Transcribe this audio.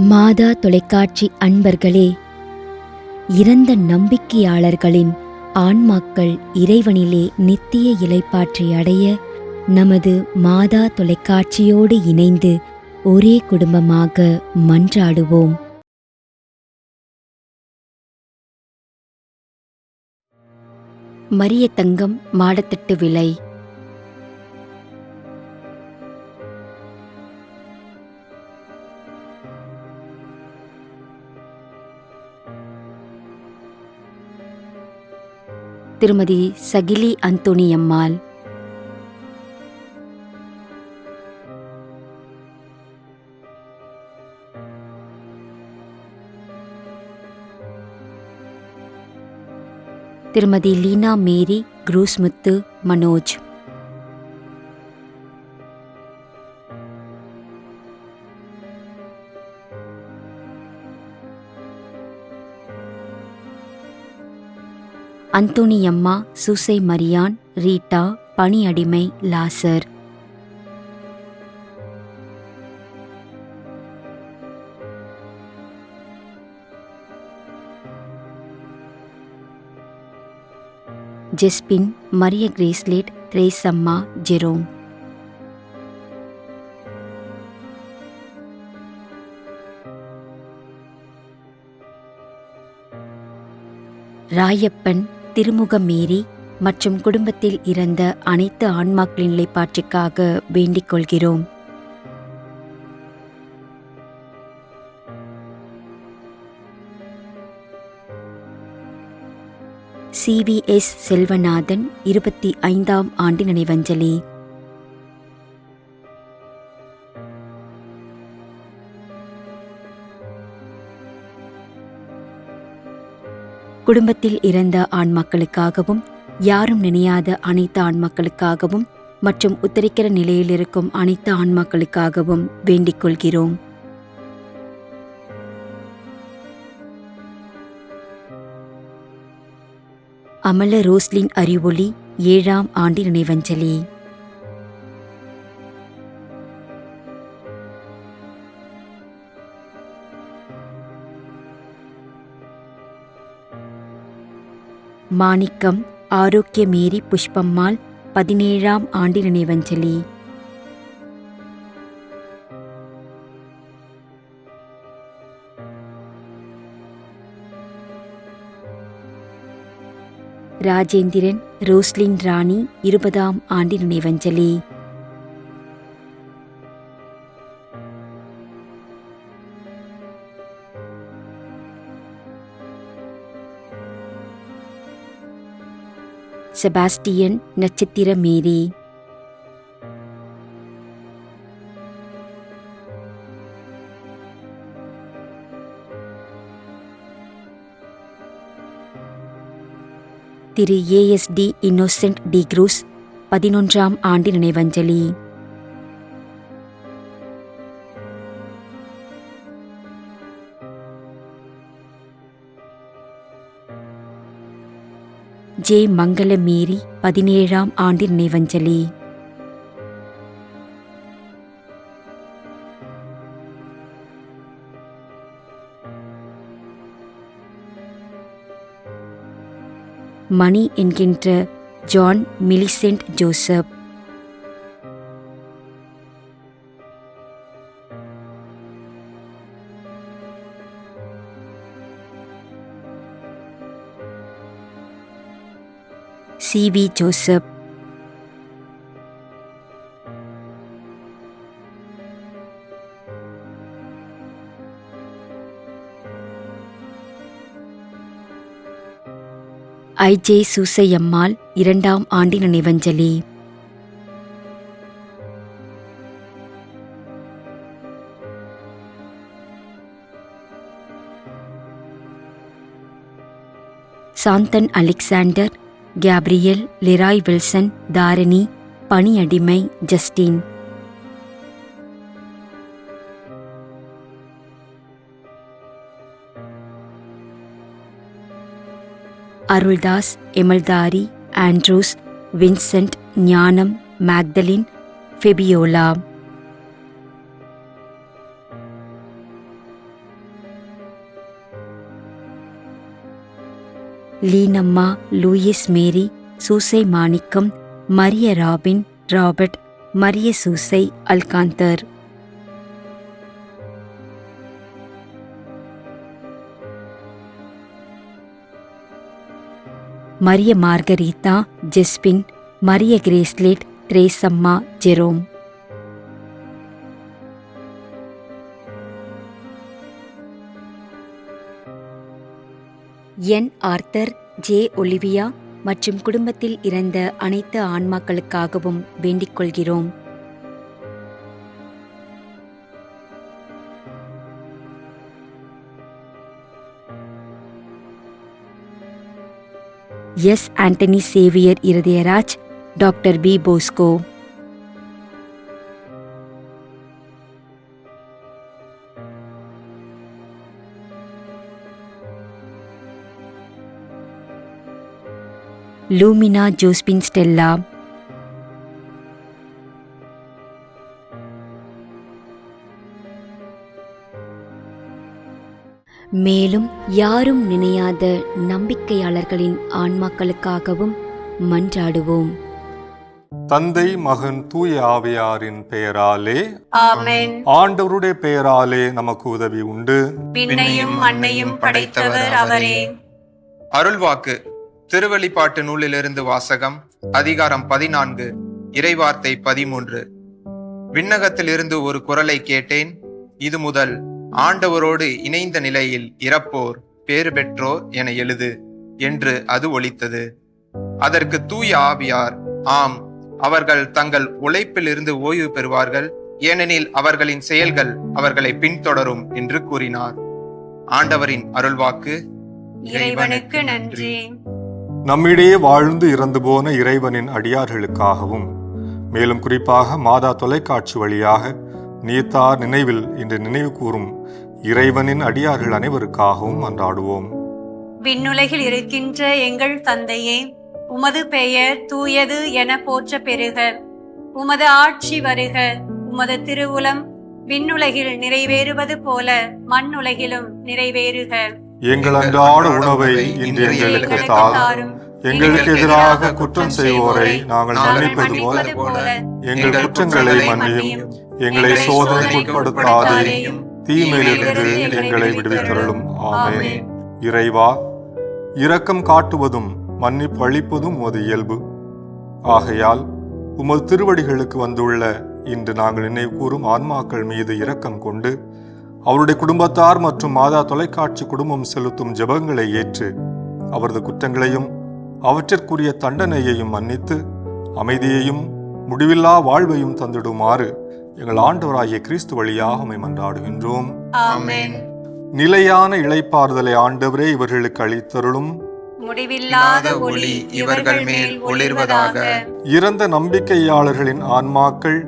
மாதா தொலைக்காட்சி அன்பர்களே, இறந்த நம்பிக்கையாளர்களின் ஆன்மாக்கள் இறைவனிலே நித்திய இளைப்பாற்றி அடைய நமது மாதா தொலைக்காட்சியோடு இணைந்து ஒரே குடும்பமாக மன்றாடுவோம். மரிய தங்கம் மாடத்தட்டு விலை. திருமதி சகிலி அந்தோணியம்மாள். திருமதி லீனா மேரி குரூஸ்முத்து மனோஜ். அந்தோணியம்மா, சூசை மரியான், ரீட்டா, பணியடிமை, லாசர். ஜெஸ்பின், மரிய கிரேஸ்லேட், திரேசம்மா, ஜெரோம். ராயப்பன், திருமுக மேரி மற்றும் குடும்பத்தில் இறந்த அனைத்து ஆன்மாக்களின் நிலைப்பாற்றிற்காக வேண்டிக் கொள்கிறோம். CVS செல்வநாதன் 25ஆம் ஆண்டு நினைவஞ்சலி. குடும்பத்தில் இறந்த ஆன்மாக்களுக்காகவும், யாரும் நினையாத அனைத்து ஆன்மாக்களுக்காகவும் மற்றும் உத்தரிக்கிற நிலையில் இருக்கும் அனைத்து ஆன்மாக்களுக்காகவும் வேண்டிக் கொள்கிறோம். அமல ரோஸ்லின் அறிவொளி 7ஆம் ஆண்டு நினைவஞ்சலி. மாணிக்கம், ஆரோக்கிய மேரி புஷ்பம்மாள் 17ஆம் ஆண்டு நினைவஞ்சலி. ராஜேந்திரன், ரோஸ்லின் ராணி 20ஆம் ஆண்டு நினைவஞ்சலி. செபாஸ்டியன், நட்சத்திர மேரி. திரு ASD இன்னோசென்ட் டி குரூஸ் 11ஆம் ஆண்டு நினைவஞ்சலி. ஜே மங்கள மேரி 17ஆம் ஆண்டு நினைவஞ்சலி. மணி என்கின்ற John Millicent Joseph. CV Joseph. IJ Susaiammal 2ஆம் ஆண்டு நினைவஞ்சலி. Santhan Alexander, Gabriel, Leroy Wilson, Dharani, Paniyadimai, Justin. Aruldas, எமல்தாரி, Andrews, Vincent, Gnanam, Magdalene, Fabiola. Leenamma, Louis Mary, Susai Manickam, Maria Robin, Robert, Maria Susai, அல்காந்தர். Maria Margarita, Jesbin, Maria Gracelet, Tresamma, Jerome. N Arthur, J Olivia மற்றும் குடும்பத்தில் இறந்த அனைத்து ஆன்மாக்களுக்காகவும் வேண்டிக் கொள்கிறோம். S. Anthony Xavier Irudayaraj, doctor P. Bosco. Lumina Josephine Stella. மேலும் யாரும் நினையாத நம்பிக்கையாளர்களின் ஆன்மாக்களுக்காகவும் மன்றாடுவோம். தந்தை, மகன், தூய ஆவியாரின் பெயராலே ஆமென். ஆண்டவருடைய பெயராலே நமக்கு உதவி உண்டு. விண்ணையும் மண்ணையும் படைத்தவர் அவரே. அருள்வாக்கு. திருவெளிப்பாட்டு நூலிலிருந்து வாசகம். அதிகாரம் 14, இறைவார்த்தை 13. விண்ணகத்திலிருந்து ஒரு குரலை கேட்டேன். இது முதல் ஆண்டவரோடு இணைந்த நிலையில் இறப்போர் பேறு பெற்றோர் என எழுது என்று அது ஒலித்தது. அதற்கு தூய ஆவியார், ஆம், அவர்கள் தங்கள் உழைப்பில் இருந்து ஓய்வு பெறுவார்கள், ஏனெனில் அவர்களின் செயல்கள் அவர்களை பின்தொடரும் என்று கூறினார். ஆண்டவரின் அருள்வாக்கு. இறைவனுக்கு நன்றி. நம்மிடையே வாழ்ந்து இறந்து போன இறைவனின் அடியார்களுக்காகவும், மேலும் குறிப்பாக மாதா தொலைக்காட்சி வழியாக நீத்தார் நினைவில் இன்று நினைவு கூறும் இறைவனின் அடியார்கள் அனைவருக்காகவும் மன்றாடுவோம். விண்ணுலகில் இருக்கின்ற எங்கள் தந்தையே, உமது பெயர் தூயது என போற்ற பெறுக. உமது ஆட்சி வருக. உமது திருவுளம் விண்ணுலகில் நிறைவேறுவது போல மண்ணுலகிலும் நிறைவேறுக. எங்கள் அன்றாட உணவை இன்று எங்களுக்கு தாரும். எங்களுக்கு எதிராக குற்றம் செய்வோரை நாங்கள் மன்னிப்பது போல எங்கள் குற்றங்களை மன்னியும். எங்களை சோதனைக்குட்படுத்தாதேயும், தீமையிலிருந்து எங்களை விடுவித்தருளும். ஆமென். இறைவா, இரக்கம் காட்டுவதும் மன்னிப்பு அளிப்பதும் உமது இயல்பு. ஆகையால் உமது திருவடிகளுக்கு வந்துள்ள இன்று நாங்கள் நினைவு கூறும் ஆன்மாக்கள் மீது இரக்கம் கொண்டு அவருடைய குடும்பத்தார் மற்றும் மாதா தொலைக்காட்சி குடும்பம் செலுத்தும் ஜெபங்களை ஏற்று அவரது குற்றங்களையும் அவற்றிற்குரிய தண்டனையையும் மன்னித்து அமைதியையும் முடிவில்லா வாழ்வையும் தந்திடுமாறு எங்கள் ஆண்டவராகிய கிறிஸ்து வழியாக உம்மை மன்றாடுகின்றோம். ஆமென். நிலையான இளைப்பாறுதலை ஆண்டவரே இவர்களுக்கு அளித்தருளும். முடிவில்லாத ஒளி இவர்கள் மேல் ஒளிர்வதாக. இறந்த நம்பிக்கையாளர்களின் ஆன்மாக்கள்